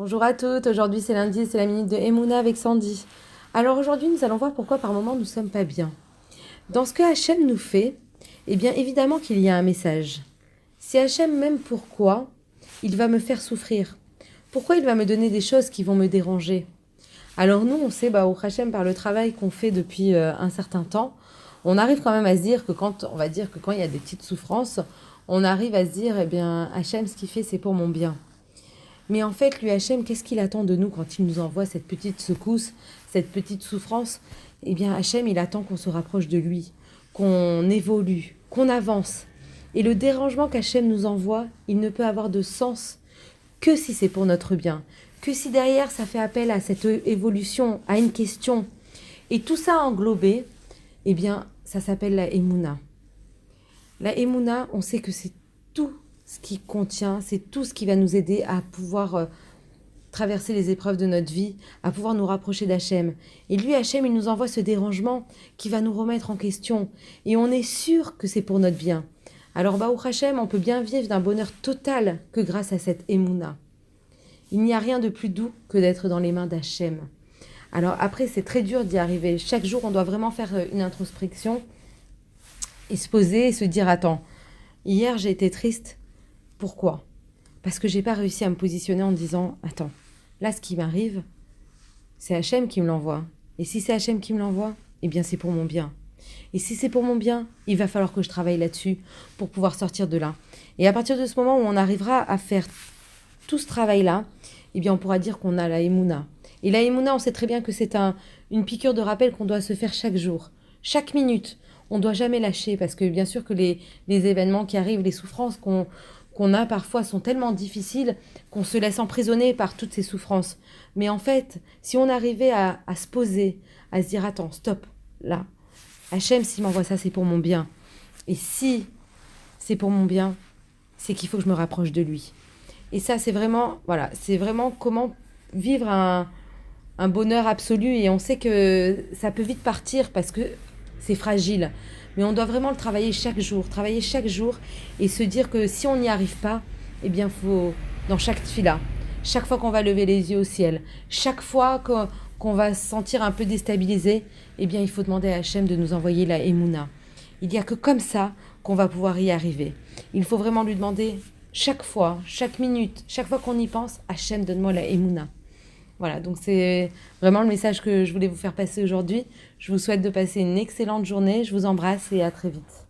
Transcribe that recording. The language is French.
Bonjour à toutes, aujourd'hui c'est lundi, c'est la minute de Emouna avec Sandy. Alors aujourd'hui nous allons voir pourquoi par moments nous ne sommes pas bien. Dans ce que Hachem nous fait, eh bien évidemment qu'il y a un message. Si Hachem m'aime, pourquoi il va me faire souffrir? Pourquoi il va me donner des choses qui vont me déranger? Alors nous on sait, au Hachem, par le travail qu'on fait depuis un certain temps, on arrive quand même à se dire que quand il y a des petites souffrances, on arrive à se dire, eh bien Hachem, ce qu'il fait c'est pour mon bien. Mais en fait, lui, Hachem, qu'est-ce qu'il attend de nous quand il nous envoie cette petite secousse, cette petite souffrance? Eh bien, Hachem, il attend qu'on se rapproche de lui, qu'on évolue, qu'on avance. Et le dérangement qu'Hachem nous envoie, il ne peut avoir de sens que si c'est pour notre bien, que si derrière, ça fait appel à cette évolution, à une question. Et tout ça englobé, eh bien, ça s'appelle la Emouna. La Emouna, on sait que c'est tout ce qui contient, c'est tout ce qui va nous aider à pouvoir traverser les épreuves de notre vie, à pouvoir nous rapprocher d'Hachem. Et lui, Hachem, il nous envoie ce dérangement qui va nous remettre en question. Et on est sûr que c'est pour notre bien. Alors, Baruch Hachem, on peut bien vivre d'un bonheur total que grâce à cette Emouna. Il n'y a rien de plus doux que d'être dans les mains d'Hachem. Alors après, c'est très dur d'y arriver. Chaque jour, on doit vraiment faire une introspection et se poser et se dire, attends, hier j'ai été triste. Pourquoi? Parce que j'ai pas réussi à me positionner en disant, attends, là ce qui m'arrive, c'est Hachem qui me l'envoie. Et si c'est Hachem qui me l'envoie, eh bien c'est pour mon bien. Et si c'est pour mon bien, il va falloir que je travaille là-dessus pour pouvoir sortir de là. Et à partir de ce moment où on arrivera à faire tout ce travail-là, eh bien on pourra dire qu'on a la Emouna. Et la Emouna, on sait très bien que c'est une piqûre de rappel qu'on doit se faire chaque jour, chaque minute. On ne doit jamais lâcher parce que bien sûr que les événements qui arrivent, les souffrances qu'on a parfois sont tellement difficiles qu'on se laisse emprisonner par toutes ces souffrances. Mais en fait, si on arrivait à se poser, à se dire, attends, stop, là, Hachem, s'il m'envoie ça, c'est pour mon bien. Et si c'est pour mon bien, c'est qu'il faut que je me rapproche de lui. Et ça, c'est vraiment comment vivre un bonheur absolu. Et on sait que ça peut vite partir parce que c'est fragile. Mais on doit vraiment le travailler chaque jour et se dire que si on n'y arrive pas, eh bien, faut, dans chaque tfila, chaque fois qu'on va lever les yeux au ciel, chaque fois qu'on va se sentir un peu déstabilisé, eh bien, il faut demander à Hachem de nous envoyer la Emouna. Il n'y a que comme ça qu'on va pouvoir y arriver. Il faut vraiment lui demander chaque fois, chaque minute, chaque fois qu'on y pense, Hachem, donne-moi la Emouna. Voilà, donc c'est vraiment le message que je voulais vous faire passer aujourd'hui. Je vous souhaite de passer une excellente journée. Je vous embrasse et à très vite.